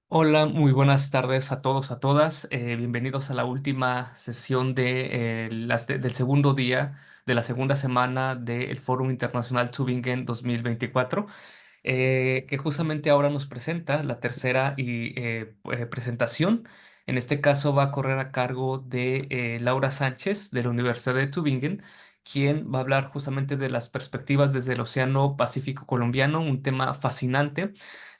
Hola, muy buenas tardes a todos, a todas. Bienvenidos a la última sesión del segundo día de la segunda semana del Fórum Internacional Tübingen 2024, que justamente ahora nos presenta la tercera presentación. En este caso va a correr a cargo de Laura Sánchez de la Universidad de Tübingen, quien va a hablar justamente de las perspectivas desde el Océano Pacífico colombiano, un tema fascinante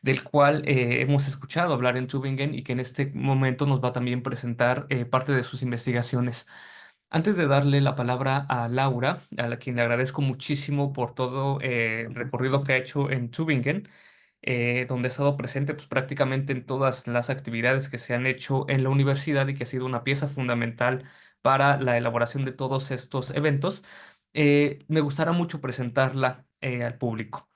del cual hemos escuchado hablar en Tübingen y que en este momento nos va a también presentar parte de sus investigaciones. Antes de darle la palabra a Laura, quien le agradezco muchísimo por todo el recorrido que ha hecho en Tübingen, donde ha estado presente pues, prácticamente en todas las actividades que se han hecho en la universidad y que ha sido una pieza fundamental para la elaboración de todos estos eventos, me gustará mucho presentarla al público.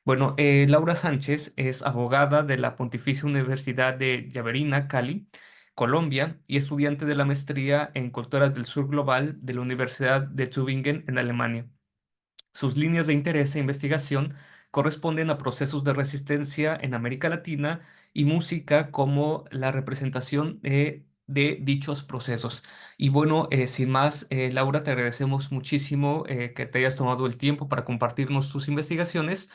Bueno, Laura Sánchez es abogada de la Pontificia Universidad de Javerina, Cali, Colombia, y estudiante de la maestría en Culturas del Sur Global de la Universidad de Tübingen en Alemania. Sus líneas de interés e investigación corresponden a procesos de resistencia en América Latina y música como la representación de dichos procesos. Y bueno, sin más, Laura, te agradecemos muchísimo que te hayas tomado el tiempo para compartirnos tus investigaciones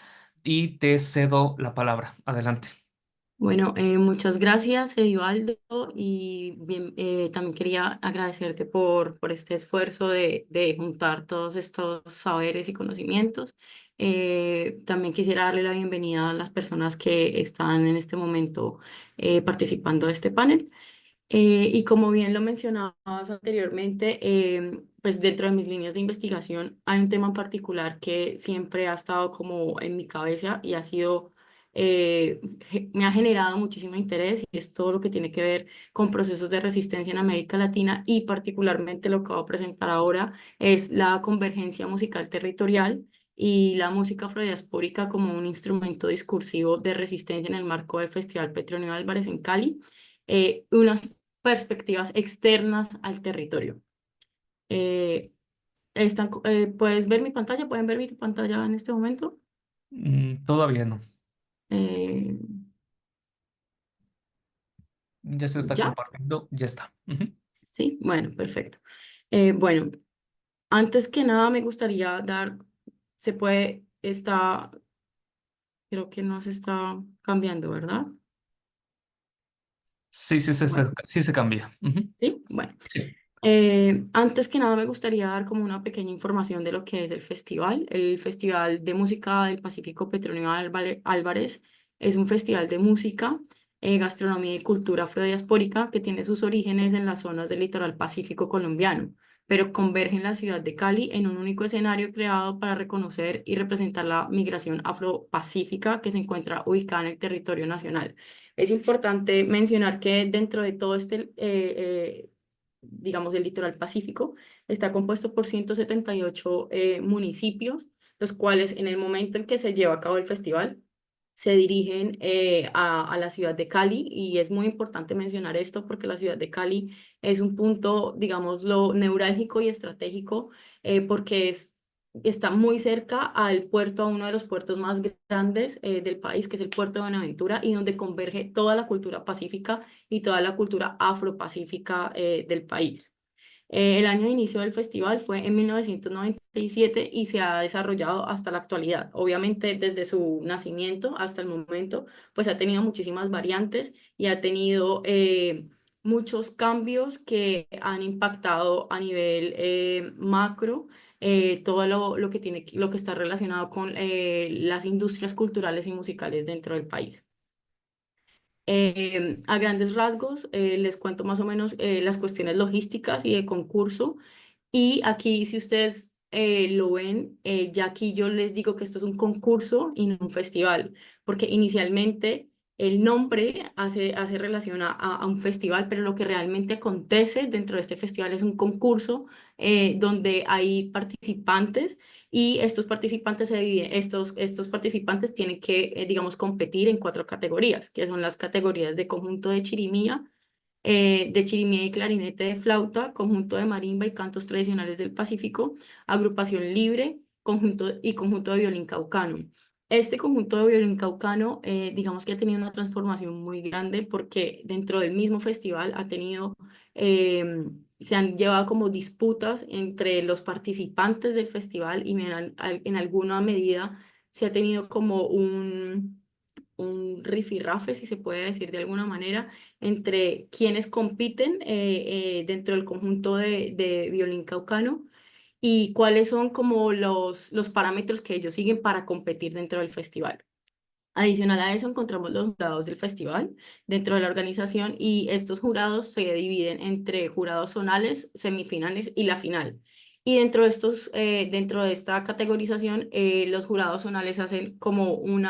y te cedo la palabra. Adelante. Bueno, muchas gracias, Edivaldo, y también quería agradecerte por este esfuerzo de juntar todos estos saberes y conocimientos. También quisiera darle la bienvenida a las personas que están en este momento participando de este panel. Y como bien lo mencionabas anteriormente, pues dentro de mis líneas de investigación hay un tema en particular que siempre ha estado como en mi cabeza y ha sido, me ha generado muchísimo interés y es todo lo que tiene que ver con procesos de resistencia en América Latina y particularmente lo que voy a presentar ahora es la convergencia musical territorial y la música afrodiaspórica como un instrumento discursivo de resistencia en el marco del Festival Petronio Álvarez en Cali. Unas perspectivas externas al territorio. Eh, ¿Puedes ver mi pantalla? ¿Pueden ver mi pantalla en este momento? Todavía no. Eh, Ya se está ¿Ya? compartiendo, ya está. Ujú. Sí, bueno, perfecto. Bueno, antes que nada me gustaría se puede, creo que no se está cambiando, ¿verdad? Sí, Bueno, sí se cambia. Ujú. sí, bueno. Sí. Antes que nada me gustaría dar como una pequeña información de lo que es el festival. El Festival de Música del Pacífico Petronio Álvarez es un festival de música, gastronomía y cultura afrodiaspórica que tiene sus orígenes en las zonas del litoral pacífico colombiano, pero converge en la ciudad de Cali en un único escenario creado para reconocer y representar la migración afropacífica que se encuentra ubicada en el territorio nacional. Es importante mencionar que dentro de todo digamos, el litoral pacífico, está compuesto por 178 municipios, los cuales en el momento en que se lleva a cabo el festival, se dirigen a la ciudad de Cali y es muy importante mencionar esto porque la ciudad de Cali es un punto, digámoslo, neurálgico y estratégico porque está muy cerca al puerto, a uno de los puertos más grandes del país, que es el puerto de Buenaventura, y donde converge toda la cultura pacífica y toda la cultura afropacífica del país. El año de inicio del festival fue en 1997 y se ha desarrollado hasta la actualidad. Obviamente, desde su nacimiento hasta el momento, pues ha tenido muchísimas variantes y ha tenido muchos cambios que han impactado a nivel macro todo lo que está relacionado con las industrias culturales y musicales dentro del país. A grandes rasgos, les cuento más o menos las cuestiones logísticas y de concurso. Y aquí, si ustedes lo ven, ya aquí yo les digo que esto es un concurso y no un festival, porque inicialmente el nombre hace relación a un festival, pero lo que realmente acontece dentro de este festival es un concurso donde hay participantes y estos participantes se dividen, estos participantes tienen que, digamos, competir en cuatro categorías, que son las categorías de conjunto de chirimía y clarinete de flauta, conjunto de marimba y cantos tradicionales del Pacífico, agrupación libre, conjunto de violín caucano. Este conjunto de violín caucano, digamos que ha tenido una transformación muy grande porque dentro del mismo festival ha tenido, se han llevado como disputas entre los participantes del festival y en alguna medida se ha tenido como un rifirrafe, si se puede decir de alguna manera, entre quienes compiten dentro del conjunto de violín caucano y cuáles son como los parámetros que ellos siguen para competir dentro del festival. Adicional a eso, encontramos los jurados del festival dentro de la organización y estos jurados se dividen entre jurados zonales, semifinales y la final. Y dentro de esta categorización, los jurados zonales hacen como un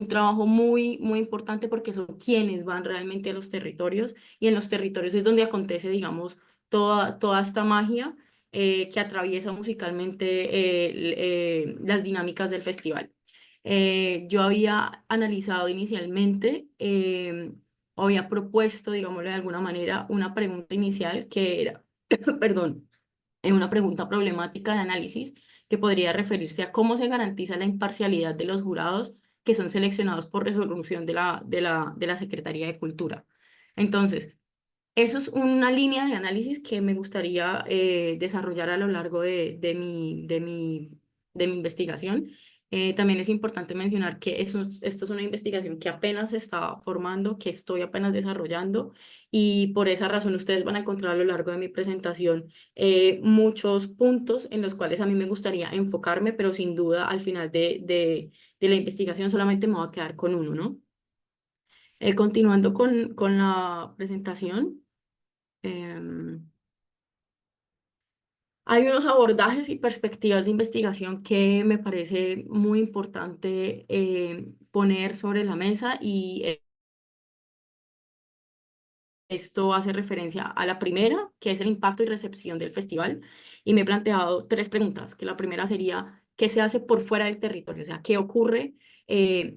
trabajo muy, muy importante porque son quienes van realmente a los territorios y en los territorios es donde acontece, digamos, toda esta magia que atraviesa musicalmente las dinámicas del festival. Yo había analizado inicialmente, había propuesto, digámoslo de alguna manera, una pregunta inicial que era, perdón, una pregunta problemática de análisis que podría referirse a cómo se garantiza la imparcialidad de los jurados que son seleccionados por resolución de la Secretaría de Cultura. Entonces, eso es una línea de análisis que me gustaría desarrollar a lo largo de mi investigación. También es importante mencionar que esto es una investigación que apenas se está formando, que estoy apenas desarrollando y por esa razón ustedes van a encontrar a lo largo de mi presentación muchos puntos en los cuales a mí me gustaría enfocarme, pero sin duda al final de la investigación solamente me voy a quedar con uno, ¿no? Continuando con la presentación. Em, Hay unos abordajes y perspectivas de investigación que me parece muy importante poner sobre la mesa y esto hace referencia a la primera, que es el impacto y recepción del festival. Y me he planteado tres preguntas, que la primera sería, ¿qué se hace por fuera del territorio? O sea, ¿qué ocurre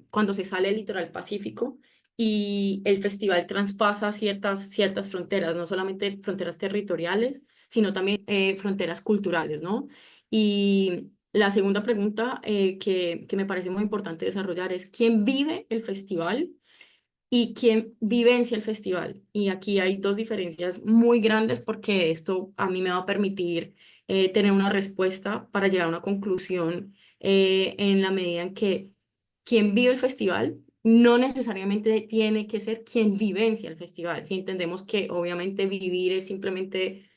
cuando se sale del litoral pacífico y el festival traspasa ciertas fronteras, no solamente fronteras territoriales, sino también fronteras culturales, ¿no? Y la segunda pregunta que me parece muy importante desarrollar es, ¿quién vive el festival? Y quién vivencia el festival. Y aquí hay dos diferencias muy grandes porque esto a mí me va a permitir tener una respuesta para llegar a una conclusión en la medida en que quien vive el festival no necesariamente tiene que ser quien vivencia el festival. Si entendemos que obviamente vivir es simplemente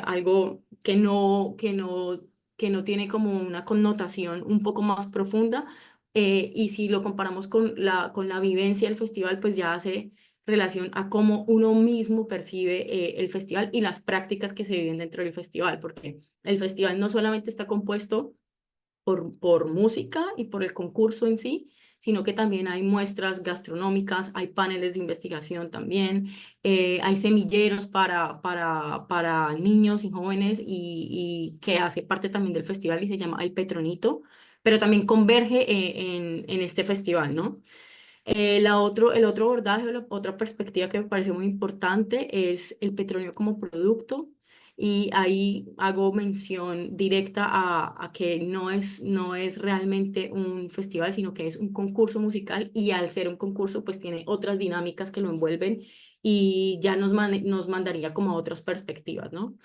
algo que no tiene como una connotación un poco más profunda, y si lo comparamos con la vivencia del festival, pues ya hace relación a cómo uno mismo percibe el festival y las prácticas que se viven dentro del festival, porque el festival no solamente está compuesto por música y por el concurso en sí, sino que también hay muestras gastronómicas, hay paneles de investigación también, hay semilleros para niños y jóvenes y que hace parte también del festival y se llama El Petronito, pero también converge en este festival, ¿no? El otro abordaje, o la otra perspectiva que me parece muy importante es el petróleo como producto. Y ahí hago mención directa a que no es realmente un festival, sino que es un concurso musical y al ser un concurso, pues tiene otras dinámicas que lo envuelven y ya nos mandaría como a otras perspectivas, ¿no?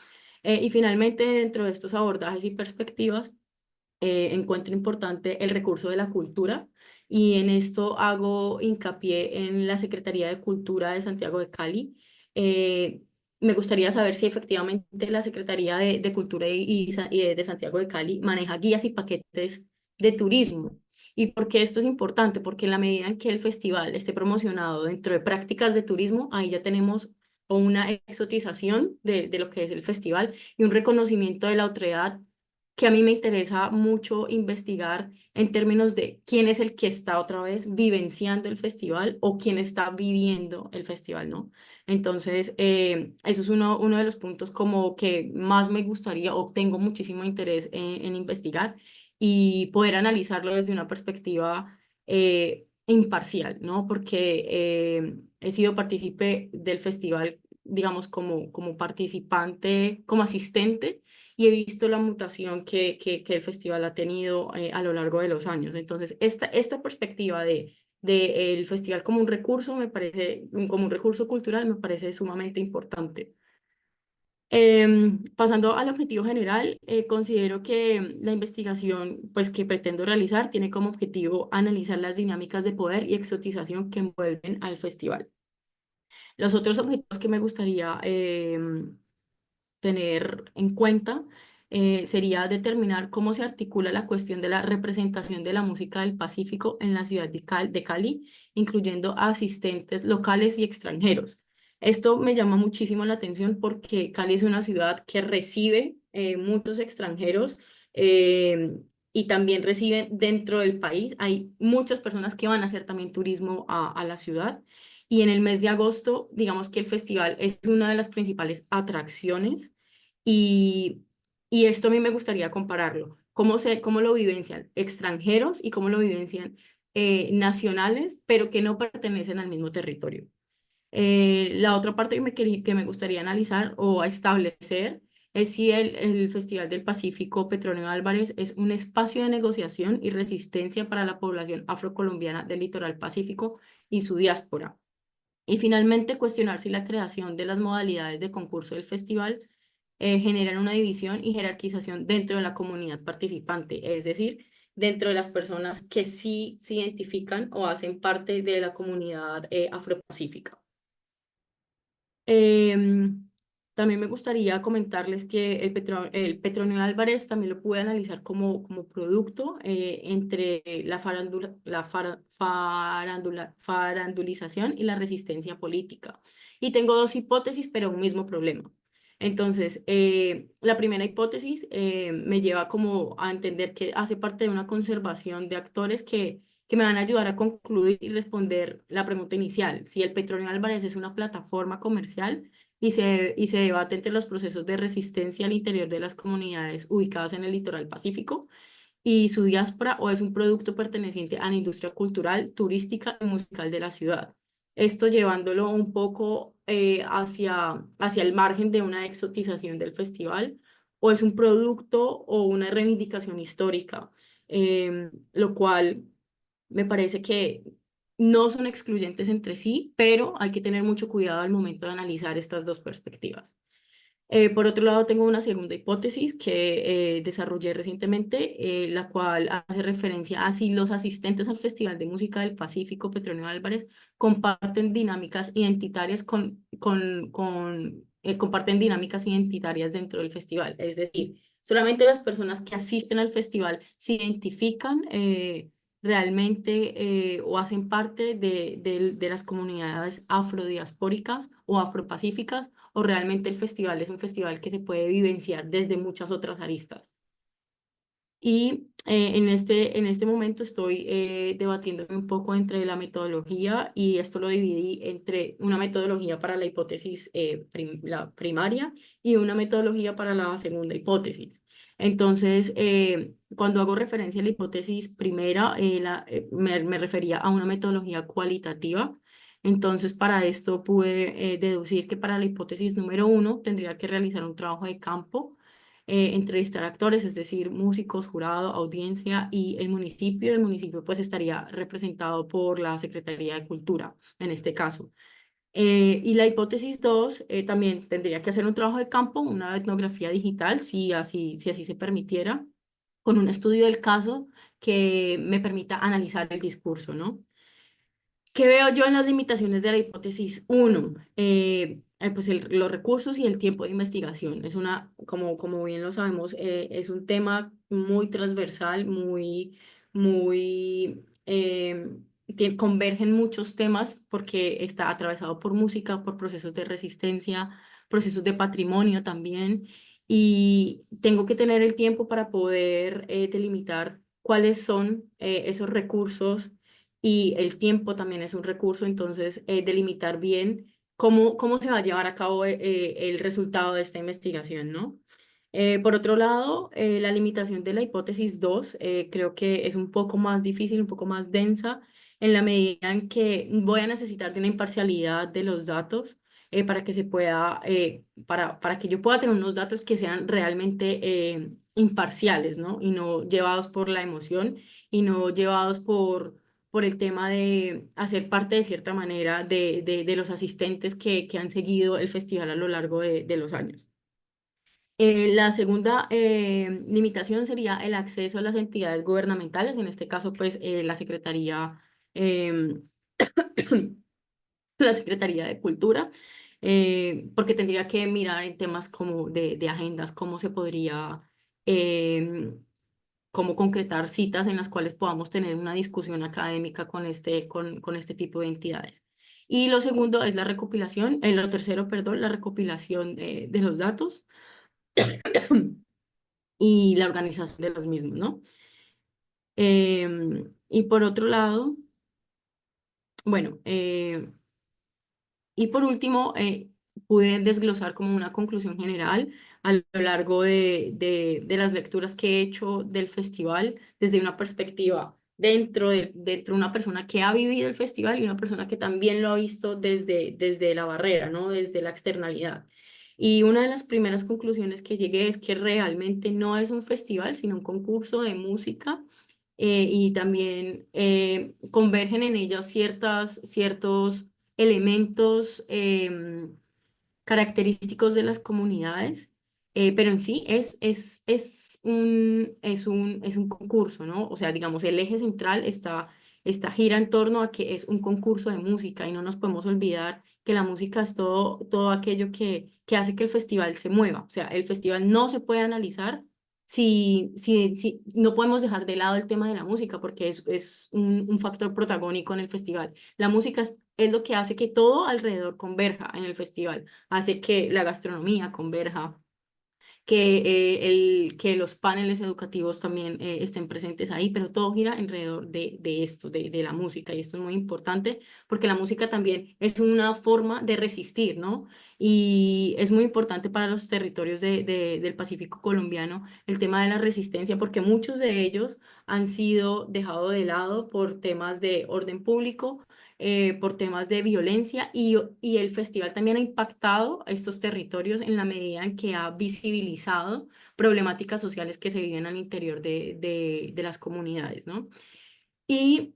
Y finalmente, dentro de estos abordajes y perspectivas, encuentro importante el recurso de la cultura y en esto hago hincapié en la Secretaría de Cultura de Santiago de Cali. Eh, Me gustaría saber si efectivamente la Secretaría de Cultura y de Santiago de Cali maneja guías y paquetes de turismo. ¿Y por qué esto es importante? Porque en la medida en que el festival esté promocionado dentro de prácticas de turismo, ahí ya tenemos una exotización de lo que es el festival y un reconocimiento de la otredad que a mí me interesa mucho investigar en términos de quién es el que está otra vez vivenciando el festival o quién está viviendo el festival, ¿no? Entonces, eso es uno de los puntos como que más me gustaría o tengo muchísimo interés en investigar y poder analizarlo desde una perspectiva imparcial, ¿no? Porque he sido partícipe del festival, digamos, como participante, como asistente y he visto la mutación que el festival ha tenido a lo largo de los años. Entonces, esta perspectiva de el festival como un recurso me parece, como un recurso cultural, me parece sumamente importante. Pasando al objetivo general, considero que la investigación pues, que pretendo realizar tiene como objetivo analizar las dinámicas de poder y exotización que envuelven al festival. Los otros objetivos que me gustaría tener en cuenta sería determinar cómo se articula la cuestión de la representación de la música del Pacífico en la ciudad de Cali, incluyendo a asistentes locales y extranjeros. Esto me llama muchísimo la atención porque Cali es una ciudad que recibe muchos extranjeros y también recibe dentro del país. Hay muchas personas que van a hacer también turismo a la ciudad. Y en el mes de agosto, digamos que el festival es una de las principales atracciones y, y esto a mí me gustaría compararlo. Cómo lo vivencian extranjeros y cómo lo vivencian nacionales, pero que no pertenecen al mismo territorio. La otra parte que me gustaría analizar o establecer es si el Festival del Pacífico Petronio Álvarez es un espacio de negociación y resistencia para la población afrocolombiana del litoral pacífico y su diáspora. Y finalmente, cuestionar si la creación de las modalidades de concurso del festival generan una división y jerarquización dentro de la comunidad participante, es decir, dentro de las personas que sí se identifican o hacen parte de la comunidad afropacífica. Em, También me gustaría comentarles que el Petronio Álvarez también lo pude analizar como producto entre farandulización y la resistencia política. Y tengo dos hipótesis, pero un mismo problema. Entonces, la primera hipótesis me lleva como a entender que hace parte de una conservación de actores que me van a ayudar a concluir y responder la pregunta inicial. Si el Petronio Álvarez es una plataforma comercial y se debate entre los procesos de resistencia al interior de las comunidades ubicadas en el litoral pacífico y su diáspora, o es un producto perteneciente a la industria cultural, turística y musical de la ciudad. Esto llevándolo un poco hacia el margen de una exotización del festival, o es un producto o una reivindicación histórica, lo cual me parece que no son excluyentes entre sí, pero hay que tener mucho cuidado al momento de analizar estas dos perspectivas. Por otro lado, tengo una segunda hipótesis que desarrollé recientemente, la cual hace referencia a si los asistentes al Festival de Música del Pacífico, Petronio Álvarez, comparten dinámicas identitarias comparten dinámicas identitarias dentro del festival. Es decir, solamente las personas que asisten al festival se identifican realmente o hacen parte de las comunidades afrodiaspóricas o afropacíficas, o realmente el festival es un festival que se puede vivenciar desde muchas otras aristas. Y en este momento estoy debatiéndome un poco entre la metodología, y esto lo dividí entre una metodología para la hipótesis la primaria y una metodología para la segunda hipótesis. Entonces, cuando hago referencia a la hipótesis primera, me refería a una metodología cualitativa. Entonces, para esto pude deducir que para la hipótesis número uno tendría que realizar un trabajo de campo, entrevistar actores, es decir, músicos, jurado, audiencia y el municipio. El municipio pues estaría representado por la Secretaría de Cultura en este caso. Y la hipótesis 2 también tendría que hacer un trabajo de campo, una etnografía digital, si así se permitiera, con un estudio del caso que me permita analizar el discurso, ¿no? ¿Qué veo yo en las limitaciones de la hipótesis uno? Pues los recursos y el tiempo de investigación. Es como bien lo sabemos, es un tema muy transversal, convergen muchos temas porque está atravesado por música, por procesos de resistencia, procesos de patrimonio también, y tengo que tener el tiempo para poder delimitar cuáles son esos recursos, y el tiempo también es un recurso. Entonces delimitar bien cómo se va a llevar a cabo el resultado de esta investigación, ¿no? Por otro lado, la limitación de la hipótesis 2 creo que es un poco más difícil, un poco más densa, en la medida en que voy a necesitar de una imparcialidad de los datos. para que se pueda, para que yo pueda tener unos datos que sean realmente imparciales, ¿no? Y no llevados por la emoción y no llevados por el tema de hacer parte de cierta manera de los asistentes que han seguido el festival a lo largo de los años. La segunda limitación sería el acceso a las entidades gubernamentales, en este caso, pues, la Secretaría, em, la Secretaría de Cultura, porque tendría que mirar en temas como de agendas, cómo se podría, em, cómo concretar citas en las cuales podamos tener una discusión académica con este tipo de entidades. Y lo segundo es la recopilación, lo tercero, perdón, la recopilación de los datos y la organización de los mismos, ¿no? Y por otro lado, bueno, y por último, pude desglosar como una conclusión general a lo largo de las lecturas que he hecho del festival desde una perspectiva dentro de una persona que ha vivido el festival y una persona que también lo ha visto desde la barrera, ¿no? Desde la externalidad. Y una de las primeras conclusiones que llegué es que realmente no es un festival, sino un concurso de música, y también convergen en ella ciertos elementos característicos de las comunidades, pero en sí es un concurso, ¿no? O sea, digamos, el eje central gira en torno a que es un concurso de música y no nos podemos olvidar que la música es todo aquello que hace que el festival se mueva. O sea, el festival no se puede analizar si no podemos dejar de lado el tema de la música porque es un factor protagónico en el festival. La música es lo que hace que todo alrededor converja en el festival, hace que la gastronomía converja, que los paneles educativos también estén presentes ahí, pero todo gira alrededor de esto, de la música, y esto es muy importante porque la música también es una forma de resistir, ¿no? Y es muy importante para los territorios del Pacífico colombiano el tema de la resistencia, porque muchos de ellos han sido dejados de lado por temas de orden público, por temas de violencia y el festival también ha impactado a estos territorios en la medida en que ha visibilizado problemáticas sociales que se viven al interior de las comunidades, ¿no? Y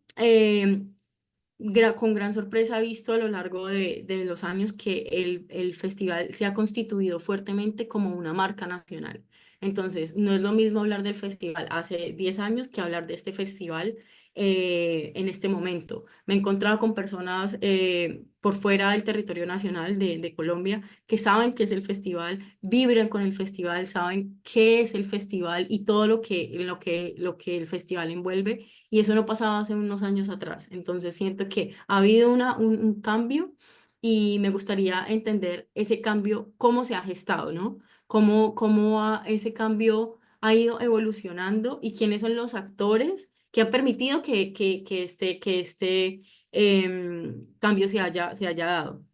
con gran sorpresa he visto a lo largo de los años que el festival se ha constituido fuertemente como una marca nacional. Entonces, no es lo mismo hablar del festival hace 10 años que hablar de este festival en este momento. Me he encontrado con personas por fuera del territorio nacional de Colombia que saben qué es el festival, vibran con el festival, saben qué es el festival y todo lo que el festival envuelve, y eso no pasaba hace unos años atrás. Entonces siento que ha habido un cambio y me gustaría entender ese cambio, cómo se ha gestado, ¿no? Ese cambio ha ido evolucionando y quiénes son los actores que han permitido que este cambio se haya dado.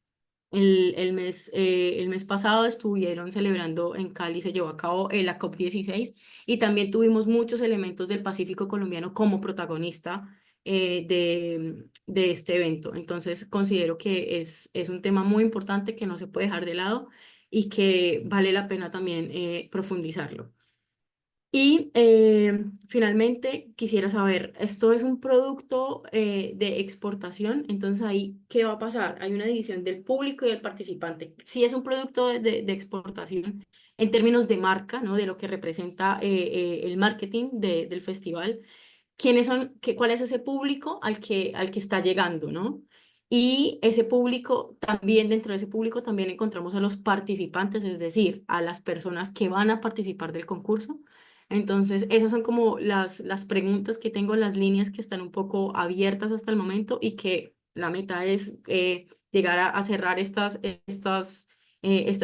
El mes pasado estuvieron celebrando en Cali, se llevó a cabo la COP 16 y también tuvimos muchos elementos del Pacífico colombiano como protagonista de este evento. Entonces considero que es un tema muy importante que no se puede dejar de lado y que vale la pena también profundizarlo. Y finalmente quisiera saber, ¿esto es un producto de exportación? Entonces ahí, ¿qué va a pasar? Hay una división del público y del participante. Si es un producto de exportación en términos de marca, ¿no? De lo que representa el marketing del festival, cuál es ese público al que está llegando, ¿no? Y ese público, también dentro de ese público también encontramos a los participantes, es decir, a las personas que van a participar del concurso. Entonces, esas son como las preguntas que tengo, las líneas que están un poco abiertas hasta el momento y que la meta es llegar a cerrar estas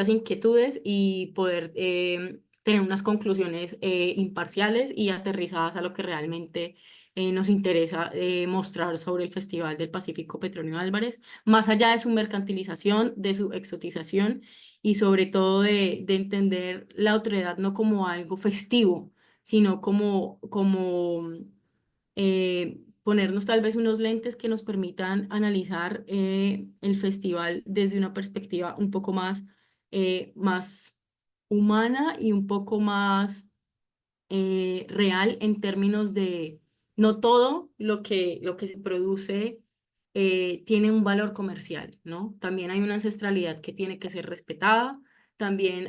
inquietudes y poder tener unas conclusiones imparciales y aterrizadas a lo que realmente nos interesa mostrar sobre el Festival del Pacífico Petronio Álvarez, más allá de su mercantilización, de su exotización y sobre todo de entender la autoridad no como algo festivo, sino como ponernos tal vez unos lentes que nos permitan analizar el festival desde una perspectiva un poco más humana y un poco más real en términos de no todo lo que se produce tiene un valor comercial, ¿no? También hay una ancestralidad que tiene que ser respetada, también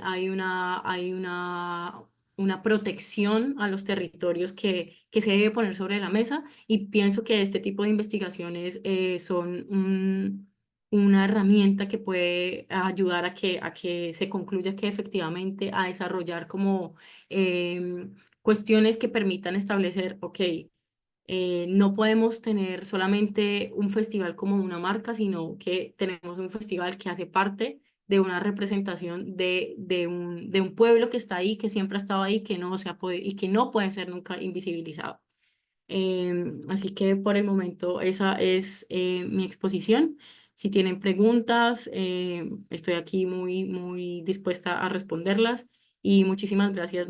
una protección a los territorios que se debe poner sobre la mesa y pienso que este tipo de investigaciones son una herramienta que puede ayudar a que se concluya que efectivamente a desarrollar como cuestiones que permitan establecer, ok, no podemos tener solamente un festival como una marca, sino que tenemos un festival que hace parte de una representación de un pueblo que está ahí, que siempre ha estado ahí, que no se ha y que no puede ser nunca invisibilizado. Así que por el momento esa es mi exposición. Si tienen preguntas, estoy aquí muy dispuesta a responderlas. Y muchísimas gracias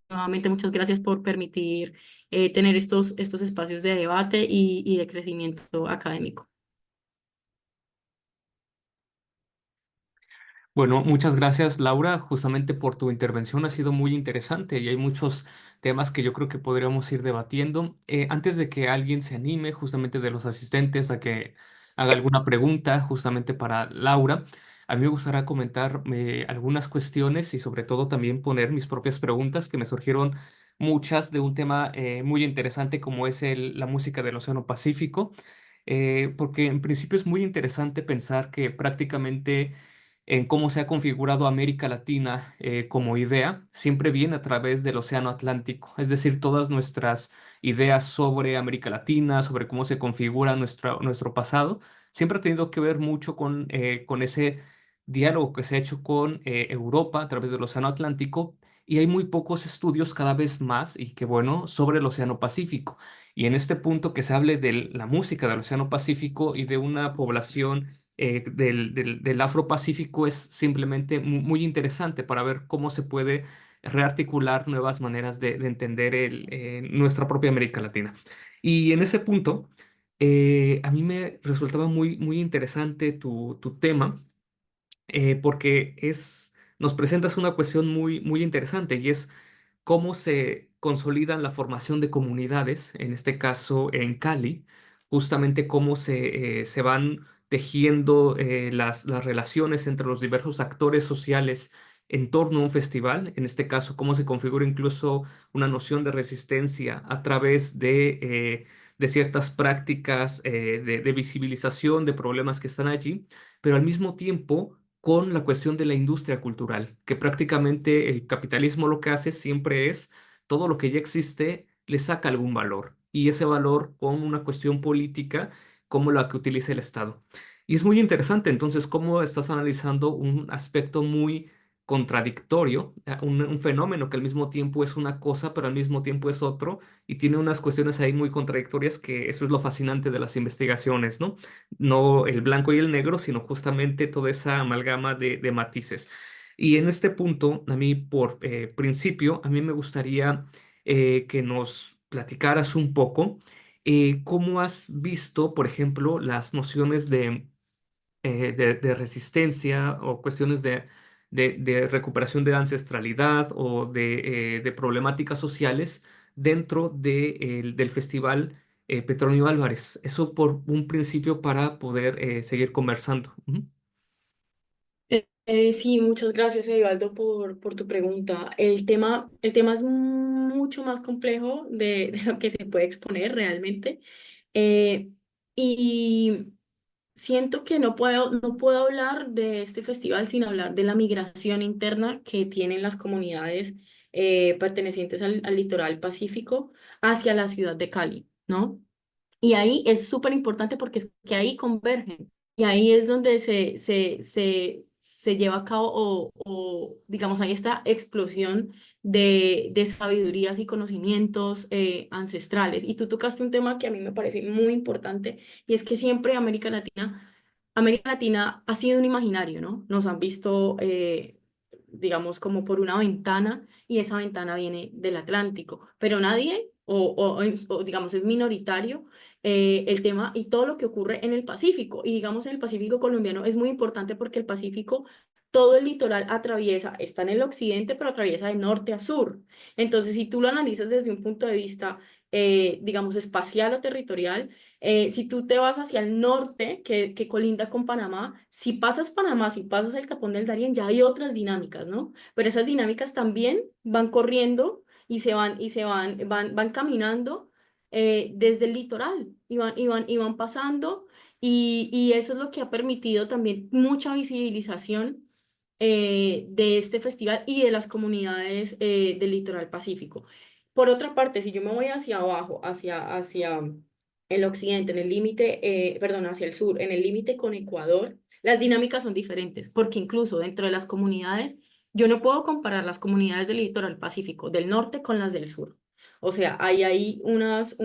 nuevamente muchas gracias por permitir tener estos espacios de debate y de crecimiento académico. Bueno, muchas gracias, Laura, justamente por tu intervención. Ha sido muy interesante y hay muchos temas que yo creo que podríamos ir debatiendo. Antes de que alguien se anime, justamente de los asistentes, a que haga alguna pregunta justamente para Laura, a mí me gustaría comentar algunas cuestiones y sobre todo también poner mis propias preguntas que me surgieron muchas de un tema muy interesante como es la música del Océano Pacífico, porque en principio es muy interesante pensar que prácticamente en cómo se ha configurado América Latina como idea, siempre viene a través del Océano Atlántico. Es decir, todas nuestras ideas sobre América Latina, sobre cómo se configura nuestro pasado, siempre ha tenido que ver mucho con ese diálogo que se ha hecho con Europa a través del Océano Atlántico. Y hay muy pocos estudios cada vez más, y qué bueno, sobre el Océano Pacífico. Y en este punto que se hable de la música del Océano Pacífico y de una población del Afro-Pacífico es simplemente muy interesante para ver cómo se puede rearticular nuevas maneras de entender nuestra propia América Latina. Y en ese punto, a mí me resultaba muy interesante tu tema porque nos presentas una cuestión muy interesante y es cómo se consolidan la formación de comunidades, en este caso en Cali, justamente cómo se van tejiendo las relaciones entre los diversos actores sociales en torno a un festival, en este caso cómo se configura incluso una noción de resistencia a través de ciertas prácticas de visibilización de problemas que están allí, pero al mismo tiempo con la cuestión de la industria cultural, que prácticamente el capitalismo lo que hace siempre es todo lo que ya existe le saca algún valor y ese valor con una cuestión política como la que utiliza el Estado. Y es muy interesante entonces cómo estás analizando un aspecto muy contradictorio, un fenómeno que al mismo tiempo es una cosa, pero al mismo tiempo es otro, y tiene unas cuestiones ahí muy contradictorias que eso es lo fascinante de las investigaciones, ¿no? No el blanco y el negro, sino justamente toda esa amalgama de matices. Y en este punto, a mí por principio, a mí me gustaría que nos platicaras un poco cómo has visto, por ejemplo, las nociones de resistencia o cuestiones de recuperación de ancestralidad o de problemáticas sociales dentro del Festival Petronio Álvarez. Eso por un principio para poder seguir conversando. Ujú. Sí, muchas gracias, Edivaldo, por tu pregunta. El tema es mucho más complejo de lo que se puede exponer realmente. Eh, y siento que no puedo hablar de este festival sin hablar de la migración interna que tienen las comunidades pertenecientes al litoral pacífico hacia la ciudad de Cali, ¿no? Y ahí es súper importante porque es que ahí convergen. Y ahí es donde se lleva a cabo digamos, hay esta explosión de sabidurías y conocimientos ancestrales. Y tú tocaste un tema que a mí me parece muy importante y es que siempre América Latina ha sido un imaginario, ¿no? Nos han visto, digamos, como por una ventana y esa ventana viene del Atlántico, pero nadie o digamos es minoritario el tema y todo lo que ocurre en el Pacífico. Y digamos en el Pacífico colombiano es muy importante porque el Pacífico, todo el litoral atraviesa, está en el occidente, pero atraviesa de norte a sur. Entonces, si tú lo analizas desde un punto de vista, digamos, espacial o territorial, si tú te vas hacia el norte, que colinda con Panamá, si pasas Panamá, si pasas el Capón del Darién, ya hay otras dinámicas, ¿no? Pero esas dinámicas también van corriendo van caminando desde el litoral y van pasando y eso es lo que ha permitido también mucha visibilización de este festival y de las comunidades del litoral pacífico. Por otra parte, si yo me voy hacia abajo, hacia el occidente, en el límite, perdón, hacia el sur, en el límite con Ecuador, las dinámicas son diferentes, porque incluso dentro de las comunidades, yo no puedo comparar las comunidades del litoral pacífico del norte con las del sur. O sea, hay ahí unas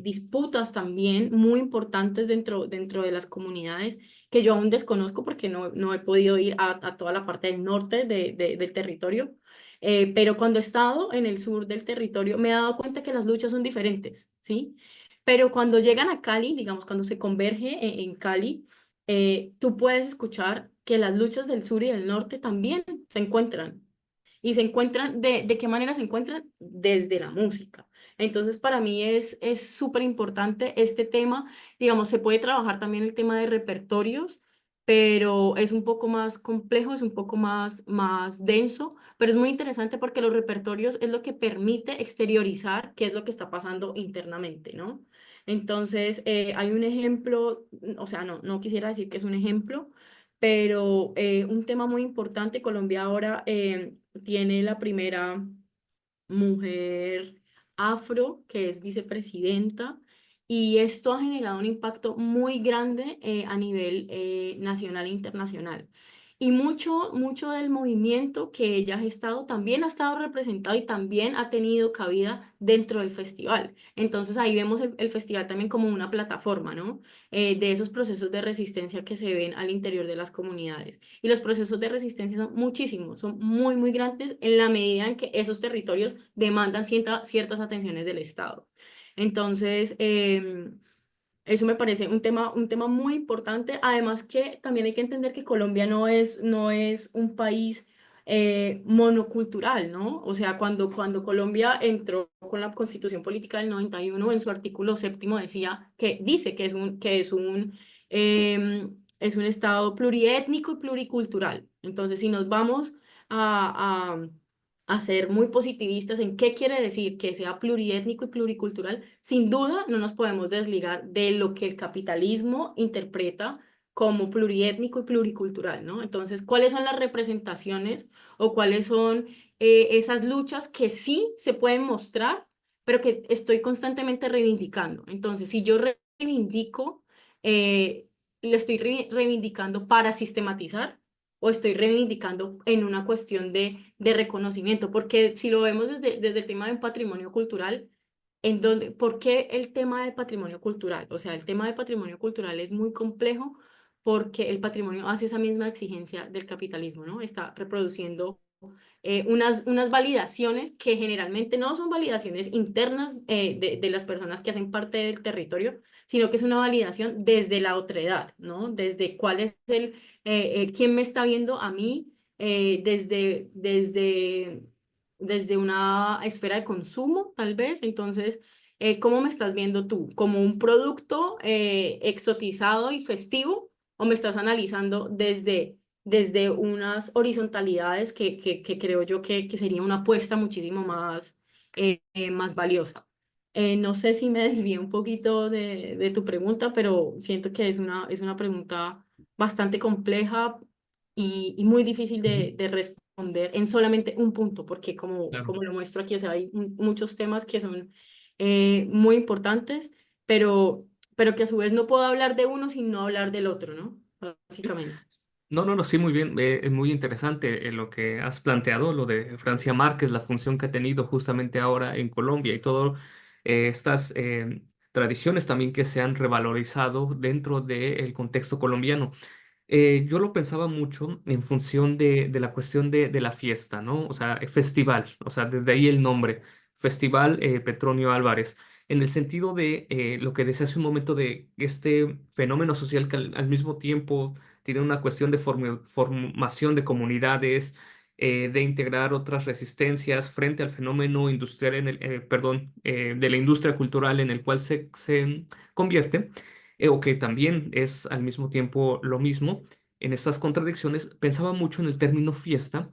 disputas también muy importantes dentro de las comunidades que yo aún desconozco porque no he podido ir a toda la parte del norte del territorio. Pero cuando he estado en el sur del territorio me he dado cuenta que las luchas son diferentes, ¿sí? Pero cuando llegan a Cali, digamos, cuando se converge en Cali, tú puedes escuchar que las luchas del sur y del norte también se encuentran. Y se encuentran, ¿de qué manera se encuentran? Desde la música. Entonces, para mí es súper importante este tema. Digamos, se puede trabajar también el tema de repertorios, pero es un poco más complejo, es un poco más denso, pero es muy interesante porque los repertorios es lo que permite exteriorizar qué es lo que está pasando internamente, ¿no? Entonces, hay un ejemplo, o sea, no quisiera decir que es un ejemplo, pero un tema muy importante, Colombia ahora tiene la primera mujer afro que es vicepresidenta y esto ha generado un impacto muy grande a nivel nacional e internacional. Y mucho del movimiento que ella ha gestado también ha estado representado y también ha tenido cabida dentro del festival. Entonces ahí vemos el festival también como una plataforma, ¿no? De esos procesos de resistencia que se ven al interior de las comunidades. Y los procesos de resistencia son muchísimos, son muy grandes en la medida en que esos territorios demandan ciertas atenciones del Estado. Entonces, eso me parece un tema muy importante. Además que también hay que entender que Colombia no es un país monocultural, ¿no? O sea, cuando Colombia entró con la Constitución Política del 91 en su artículo séptimo dice es un estado pluriétnico y pluricultural. Entonces, si nos vamos a ser muy positivistas en qué quiere decir que sea pluriétnico y pluricultural, sin duda no nos podemos desligar de lo que el capitalismo interpreta como pluriétnico y pluricultural, ¿no? Entonces, ¿cuáles son las representaciones o cuáles son esas luchas que sí se pueden mostrar, pero que estoy constantemente reivindicando? Entonces, si yo reivindico, lo estoy reivindicando para sistematizar o estoy reivindicando en una cuestión de reconocimiento, porque si lo vemos desde el tema del patrimonio cultural, ¿por qué el tema del patrimonio cultural? O sea, el tema del patrimonio cultural es muy complejo porque el patrimonio hace esa misma exigencia del capitalismo, ¿no? Está reproduciendo unas validaciones que generalmente no son validaciones internas de las personas que hacen parte del territorio, sino que es una validación desde la otredad, ¿no? Desde cuál es quién me está viendo a mí desde una esfera de consumo, tal vez. Entonces, ¿cómo me estás viendo tú? ¿Como un producto exotizado y festivo? ¿O me estás analizando desde unas horizontalidades que creo yo que sería una apuesta muchísimo más valiosa? No sé si me desvié un poquito de tu pregunta, pero siento que es una pregunta bastante compleja y muy difícil Ujú. de responder en solamente un punto, porque Claro. como lo muestro aquí, o sea, hay muchos temas que son muy importantes, pero que a su vez no puedo hablar de uno sin no hablar del otro, ¿no? Básicamente. No, sí, muy bien. Es muy interesante lo que has planteado, lo de Francia Márquez, la función que ha tenido justamente ahora en Colombia y todas estas tradiciones también que se han revalorizado dentro del contexto colombiano. Yo lo pensaba mucho en función de la cuestión de la fiesta, ¿no? O sea, festival, o sea, desde ahí el nombre. Festival Petronio Álvarez, en el sentido de lo que decía hace un momento de este fenómeno social que al mismo tiempo tiene una cuestión de formación de comunidades, de integrar otras resistencias frente al fenómeno industrial, perdón, de la industria cultural en el cual se convierte, o que también es al mismo tiempo lo mismo. En estas contradicciones pensaba mucho en el término fiesta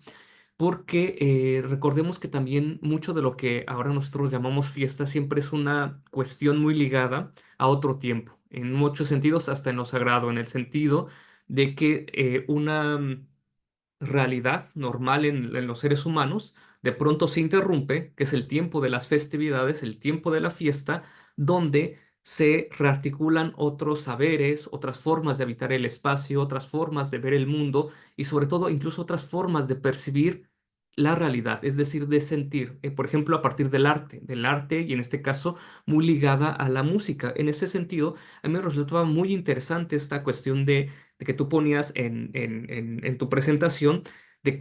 porque recordemos que también mucho de lo que ahora nosotros llamamos fiesta siempre es una cuestión muy ligada a otro tiempo, en muchos sentidos, hasta en lo sagrado, en el sentido de que una realidad normal en los seres humanos de pronto se interrumpe, que es el tiempo de las festividades, el tiempo de la fiesta, donde se rearticulan otros saberes, otras formas de habitar el espacio, otras formas de ver el mundo y sobre todo incluso otras formas de percibir la realidad, es decir, de sentir, por ejemplo, a partir del arte y en este caso muy ligada a la música. En ese sentido, a mí me resultaba muy interesante esta cuestión de que tú ponías en tu presentación de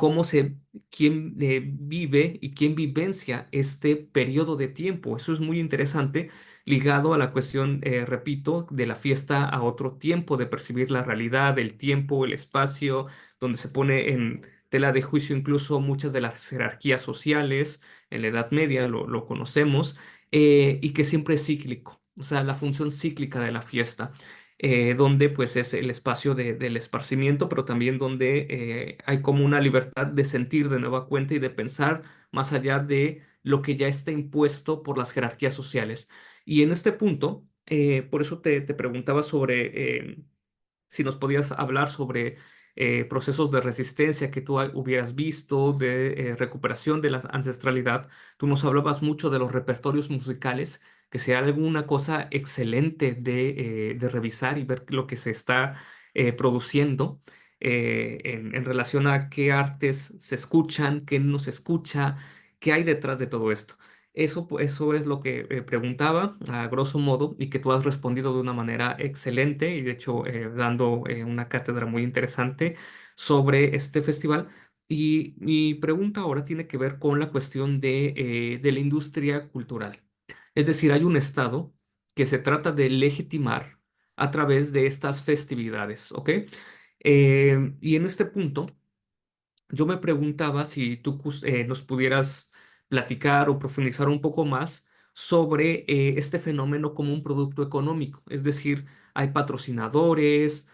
quién vive y quién vivencia este periodo de tiempo. Eso es muy interesante, ligado a la cuestión, repito, de la fiesta a otro tiempo, de percibir la realidad, el tiempo, el espacio, donde se pone en tela de juicio incluso muchas de las jerarquías sociales, en la Edad Media lo conocemos, y que siempre es cíclico, o sea, la función cíclica de la fiesta donde pues es el espacio del esparcimiento, pero también donde hay como una libertad de sentir de nueva cuenta y de pensar más allá de lo que ya está impuesto por las jerarquías sociales. Y en este punto, por eso te preguntaba sobre si nos podías hablar sobre procesos de resistencia que tú hubieras visto, de recuperación de la ancestralidad. Tú nos hablabas mucho de los repertorios musicales, que sea alguna cosa excelente de revisar y ver lo que se está produciendo en relación a qué artes se escuchan, qué no se escucha, qué hay detrás de todo esto. Eso es lo que preguntaba a grosso modo y que tú has respondido de una manera excelente y de hecho dando una cátedra muy interesante sobre este festival. Y mi pregunta ahora tiene que ver con la cuestión de la industria cultural. Es decir, hay un Estado que se trata de legitimar a través de estas festividades, ¿ok? Y en este punto... Yo me preguntaba si tú nos pudieras platicar o profundizar un poco más sobre este fenómeno como un producto económico, es decir, hay patrocinadores,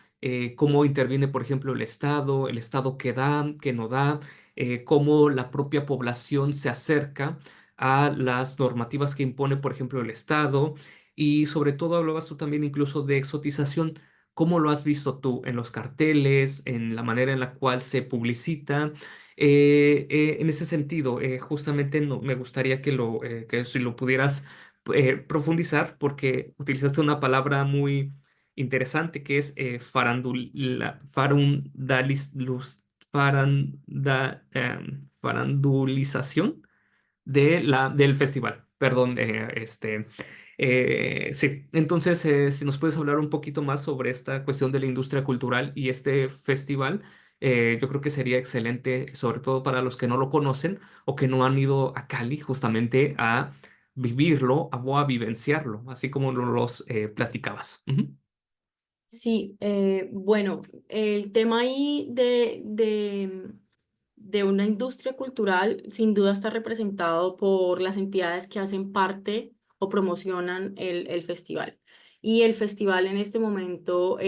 cómo interviene, por ejemplo, el Estado qué da, qué no da, cómo la propia población se acerca a las normativas que impone, por ejemplo, el Estado, y sobre todo hablabas tú también incluso de exotización. ¿Cómo lo has visto tú en los carteles, en la manera en la cual se publicita? En ese sentido, justamente me gustaría que si lo pudieras profundizar, porque utilizaste una palabra muy interesante que es farandulización del festival. Perdón, sí. Entonces, si nos puedes hablar un poquito más sobre esta cuestión de la industria cultural y este festival, yo creo que sería excelente, sobre todo para los que no lo conocen o que no han ido a Cali justamente a vivirlo o a vivenciarlo, así como los platicabas. Ujú. Sí, bueno, el tema ahí de una industria cultural sin duda está representado por las entidades que hacen parte o promocionan el festival. Y el festival en este momento, o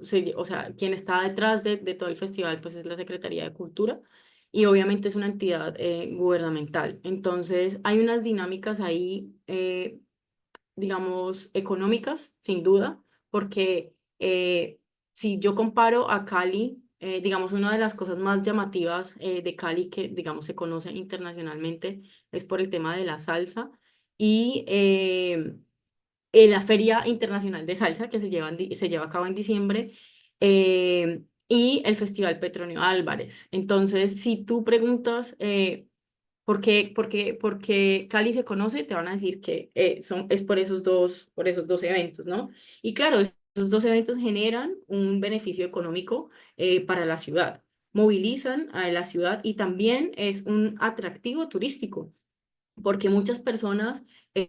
sea, quien está detrás de todo el festival, pues es la Secretaría de Cultura y obviamente es una entidad gubernamental. Entonces, hay unas dinámicas ahí. Digamos, económicas, sin duda, porque si yo comparo a Cali, digamos, una de las cosas más llamativas de Cali que, digamos, se conoce internacionalmente es por el tema de la salsa y la Feria Internacional de Salsa que se lleva a cabo en diciembre. Y el Festival Petronio Álvarez. Entonces, si tú preguntas porque Cali se conoce, te van a decir que es por esos dos eventos, ¿no? Y claro, esos dos eventos generan un beneficio económico para la ciudad. movilizan a la ciudad y también es un atractivo turístico porque muchas personas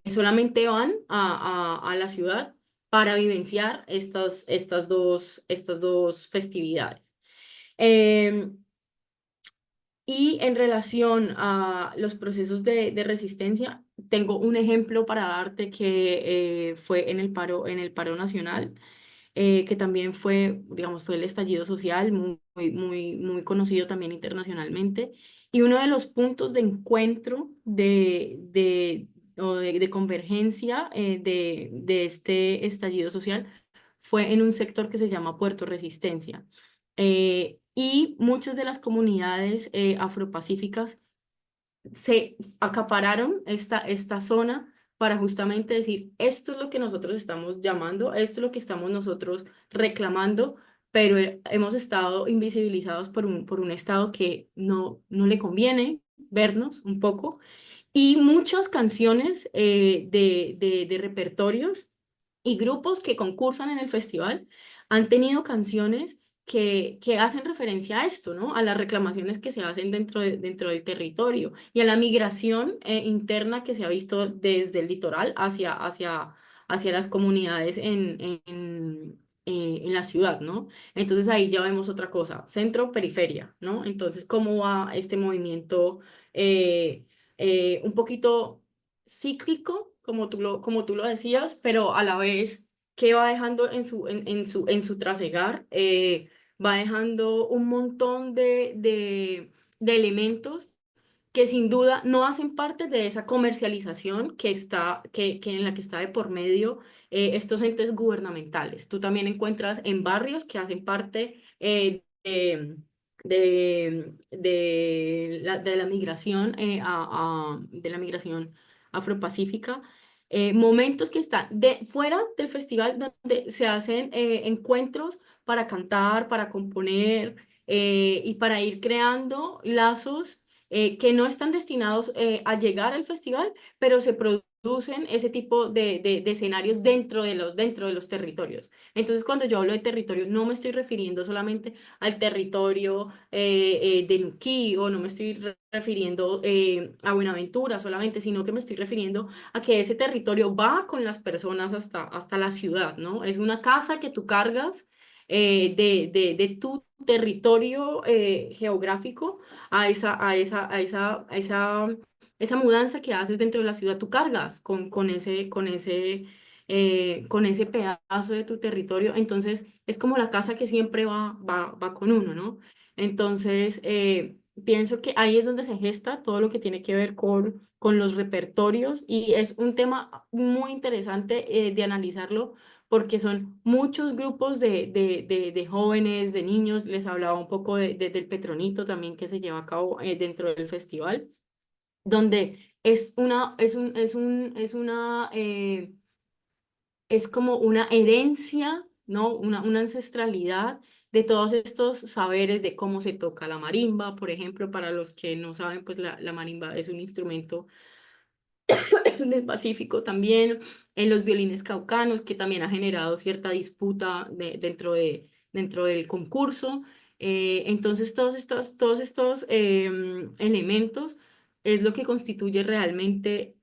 solamente van a la ciudad para vivenciar estas dos festividades. Em, y en relación a los procesos de resistencia, tengo un ejemplo para darte que fue en el paro nacional, que también fue, digamos, fue el estallido social, muy conocido también internacionalmente. Y uno de los puntos de encuentro de convergencia de este estallido social fue en un sector que se llama Puerto Resistencia. Y muchas de las comunidades afropacíficas se acapararon esta zona para justamente decir, esto es lo que nosotros estamos llamando, esto es lo que estamos nosotros reclamando, pero hemos estado invisibilizados por un Estado que no le conviene vernos un poco. Y muchas canciones de repertorios y grupos que concursan en el festival han tenido canciones que hacen referencia a esto, ¿no? A las reclamaciones que se hacen dentro del territorio y a la migración interna que se ha visto desde el litoral hacia las comunidades en la ciudad, ¿no? Entonces ahí ya vemos otra cosa, centro-periferia, ¿no? Entonces, ¿cómo va este movimiento un poquito cíclico, como tú lo decías, pero a la vez que va dejando en su trasegar, va dejando un montón de elementos que sin duda no hacen parte de esa comercialización que en la que está de por medio estos entes gubernamentales. Tú también encuentras en barrios que hacen parte de la migración de la migración afropacífica, momentos que están fuera del festival donde se hacen encuentros para cantar, para componer y para ir creando lazos que no están destinados a llegar al festival, pero se producen ese tipo de escenarios dentro de los territorios. Entonces, cuando yo hablo de territorio, no me estoy refiriendo solamente al territorio de Nuquí o no me estoy refiriendo a Buenaventura solamente, sino que me estoy refiriendo a que ese territorio va con las personas hasta la ciudad, ¿no? Es una casa que tú cargas de tu territorio geográfico esa mudanza que haces dentro de la ciudad, tú cargas con ese pedazo de tu territorio. Entonces, es como la casa que siempre va con uno, ¿no? Entonces, pienso que ahí es donde se gesta todo lo que tiene que ver con los repertorios y es un tema muy interesante de analizarlo porque son muchos grupos de jóvenes, de niños, les hablaba un poco del Petronito también que se lleva a cabo dentro del festival, donde es como una herencia, ¿no? Una ancestralidad de todos estos saberes de cómo se toca la marimba, por ejemplo, para los que no saben, pues la marimba es un instrumento del Pacífico también, en los violines caucanos, que también ha generado cierta disputa dentro del concurso. Entonces, todos estos elementos es lo que constituye realmente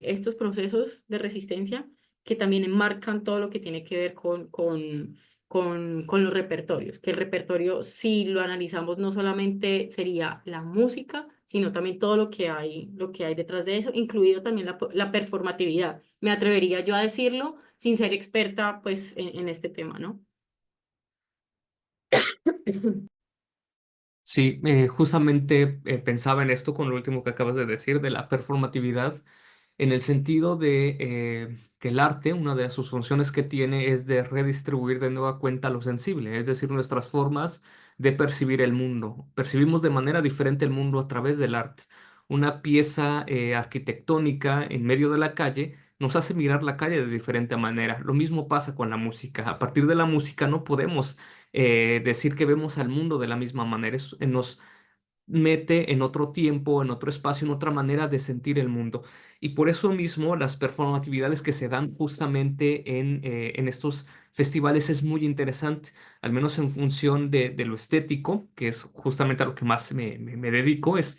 estos procesos de resistencia que también enmarcan todo lo que tiene que ver con los repertorios, que el repertorio, si lo analizamos, no solamente sería la música, sino también todo lo que hay detrás de eso, incluido también la performatividad. Me atrevería yo a decirlo sin ser experta, pues, en este tema, ¿no? Sí, justamente pensaba en esto con lo último que acabas de decir de la performatividad, en el sentido de que el arte, una de sus funciones que tiene es de redistribuir de nueva cuenta lo sensible, es decir, nuestras formas de percibir el mundo. Percibimos de manera diferente el mundo a través del arte. Una pieza arquitectónica en medio de la calle nos hace mirar la calle de diferente manera. Lo mismo pasa con la música. A partir de la música no podemos decir que vemos al mundo de la misma manera. mete en otro tiempo, en otro espacio, en otra manera de sentir el mundo. Y por eso mismo las performatividades que se dan justamente en estos festivales es muy interesante, al menos en función de lo estético, que es justamente a lo que más me dedico, es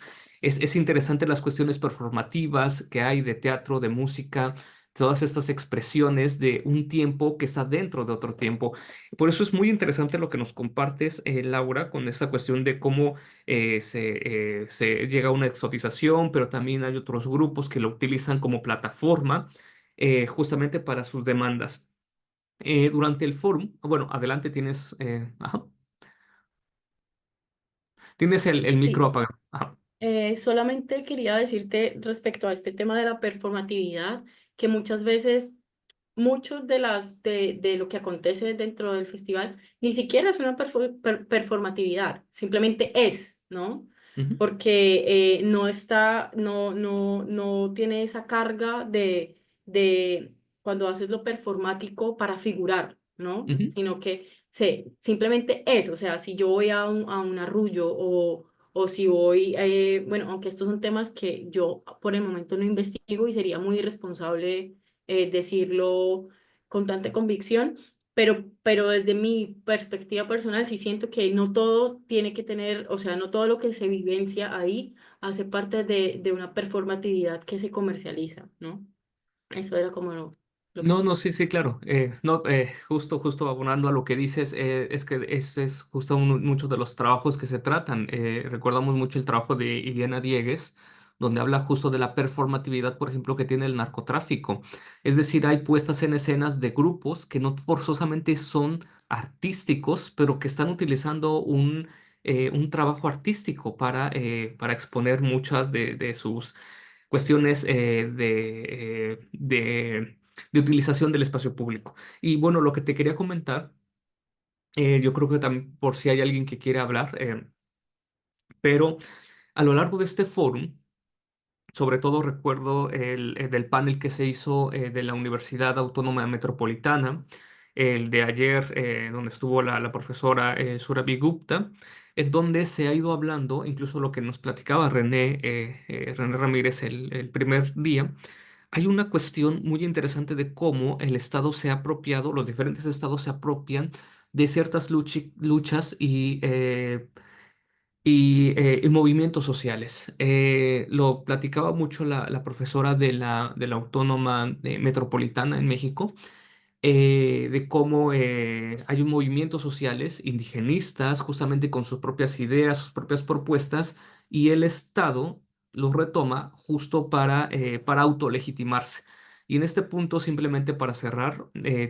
interesante las cuestiones performativas que hay de teatro, de música. Todas estas expresiones de un tiempo que está dentro de otro tiempo. Por eso es muy interesante lo que nos compartes, Laura, con esta cuestión de cómo se llega a una exotización, pero también hay otros grupos que lo utilizan como plataforma justamente para sus demandas. Durante el fórum, bueno, adelante tienes, ajá, tienes el micro Sí, apagado. Ajá. solamente quería decirte respecto a este tema de la performatividad, que muchas veces muchos de lo que acontece dentro del festival ni siquiera es una performatividad, simplemente es, ¿no? Ujú, Porque no tiene esa carga de cuando haces lo performático para figurar, ¿no? ujú, Sino que simplemente es, o sea, si yo voy a un arrullo o si voy, bueno, aunque estos son temas que yo por el momento no investigo y sería muy irresponsable decirlo con tanta convicción, pero desde mi perspectiva personal sí siento que no todo tiene que tener, o sea, no todo lo que se vivencia ahí hace parte de una performatividad que se comercializa, ¿no? Eso era como lo que no, no, quería. sí, sí, claro. No, justo abonando a lo que dices, es que ese es justo muchos de los trabajos que se tratan. Recordamos mucho el trabajo de Iliana Diegues, donde habla justo de la performatividad, por ejemplo, que tiene el narcotráfico. Es decir, hay puestas en escenas de grupos que no forzosamente son artísticos, pero que están utilizando un trabajo artístico para exponer muchas de sus cuestiones de utilización del espacio público. Y bueno, lo que te quería comentar, yo creo que también por si hay alguien que quiere hablar, pero a lo largo de este foro, sobre todo recuerdo del panel que se hizo de la Universidad Autónoma Metropolitana, el de ayer, donde estuvo la profesora Surabhi Gupta, en donde se ha ido hablando, incluso lo que nos platicaba René Ramírez el primer día. Hay una cuestión muy interesante de cómo el Estado se ha apropiado, los diferentes estados se apropian de ciertas luchas y movimientos sociales. Lo platicaba mucho la profesora de la Autónoma Metropolitana en México, de cómo hay un movimientos sociales indigenistas, justamente con sus propias ideas, sus propias propuestas, y el Estado los retoma justo para autolegitimarse. Y en este punto, simplemente para cerrar,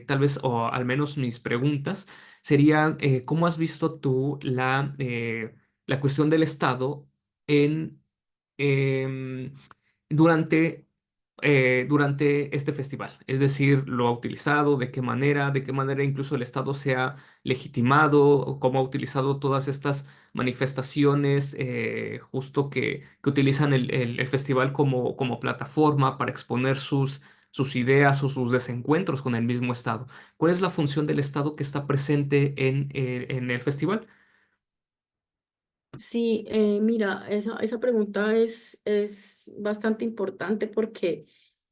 tal vez, o al menos mis preguntas, serían, ¿cómo has visto tú la cuestión del Estado en, em, durante durante este festival? Es decir, lo ha utilizado, de qué manera incluso el Estado se ha legitimado, o cómo ha utilizado todas estas manifestaciones justo que utilizan el festival como plataforma para exponer sus ideas o sus desencuentros con el mismo Estado. ¿Cuál es la función del Estado que está presente en el festival? Sí, mira, esa pregunta es bastante importante porque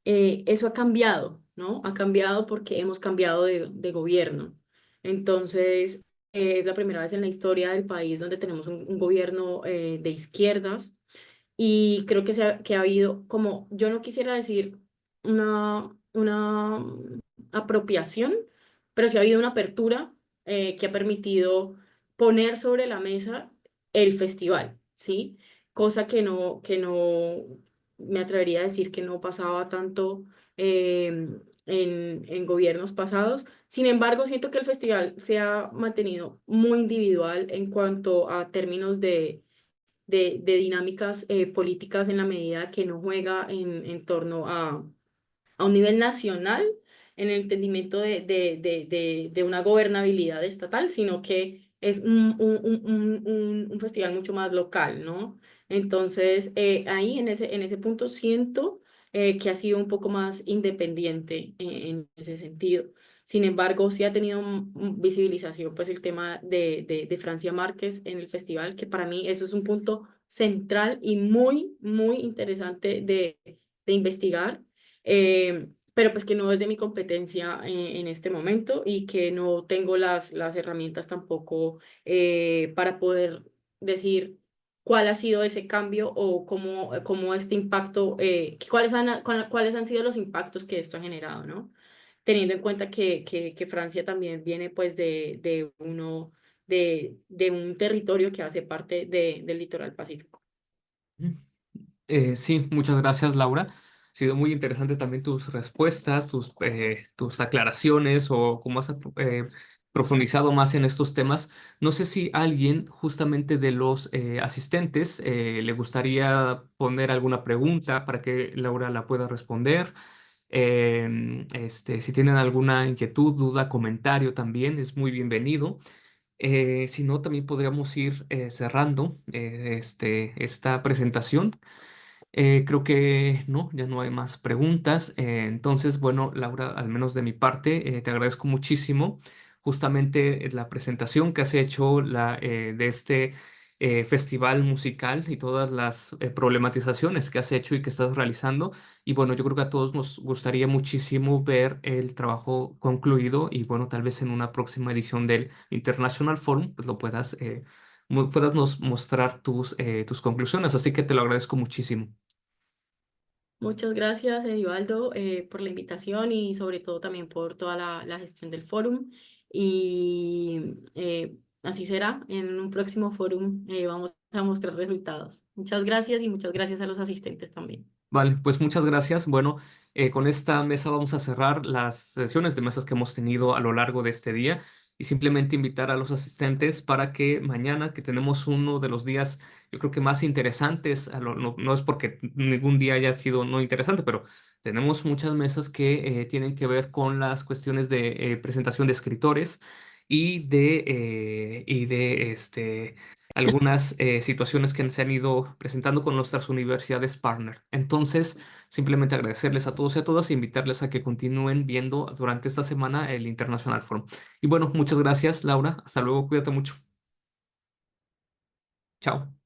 eso ha cambiado, ¿no? Ha cambiado porque hemos cambiado de gobierno. Entonces, es la primera vez en la historia del país donde tenemos un gobierno de izquierdas y creo que ha habido, como yo no quisiera decir una apropiación, pero sí ha habido una apertura que ha permitido poner sobre la mesa el festival, ¿sí? Cosa que no me atrevería a decir que no pasaba tanto en gobiernos pasados. Sin embargo, siento que el festival se ha mantenido muy individual en cuanto a términos de dinámicas políticas en la medida que no juega en torno a un nivel nacional en el entendimiento de una gobernabilidad estatal, sino que es un festival mucho más local, ¿no? Entonces, ahí en ese punto siento que ha sido un poco más independiente en ese sentido. Sin embargo, sí ha tenido visibilización pues el tema de Francia Márquez en el festival, que para mí eso es un punto central y muy, muy interesante de investigar. Pero pues que no es de mi competencia en este momento y que no tengo las herramientas tampoco para poder decir cuál ha sido ese cambio o cómo este impacto, cuáles han sido los impactos que esto ha generado, ¿no? Teniendo en cuenta que Francia también viene pues de un territorio que hace parte del litoral pacífico. Sí, muchas gracias, Laura. Ha sido muy interesante también tus respuestas, tus aclaraciones o cómo has profundizado más en estos temas. No sé si alguien justamente de los asistentes le gustaría poner alguna pregunta para que Laura la pueda responder. Si tienen alguna inquietud, duda, comentario también, es muy bienvenido. Si no, también podríamos ir cerrando esta presentación. Creo que no, ya no hay más preguntas. Entonces, bueno, Laura, al menos de mi parte, te agradezco muchísimo justamente la presentación que has hecho de este festival musical y todas las problematizaciones que has hecho y que estás realizando. Y bueno, yo creo que a todos nos gustaría muchísimo ver el trabajo concluido y bueno, tal vez en una próxima edición del International Forum, pues lo puedas nos mostrar tus conclusiones. Así que te lo agradezco muchísimo. Muchas gracias, Edivaldo, por la invitación y sobre todo también por toda la gestión del fórum. Y así será. En un próximo fórum vamos a mostrar resultados. Muchas gracias y muchas gracias a los asistentes también. Vale, pues muchas gracias. Bueno, con esta mesa vamos a cerrar las sesiones de mesas que hemos tenido a lo largo de este día y simplemente invitar a los asistentes para que mañana, que tenemos uno de los días, yo creo que más interesantes, no es porque ningún día haya sido no interesante, pero tenemos muchas mesas que tienen que ver con las cuestiones de presentación de escritores y de algunas situaciones que se han ido presentando con nuestras universidades partner. Entonces, simplemente agradecerles a todos y a todas e invitarles a que continúen viendo durante esta semana el International Forum. Y bueno, muchas gracias, Laura. Hasta luego, cuídate mucho. Chao.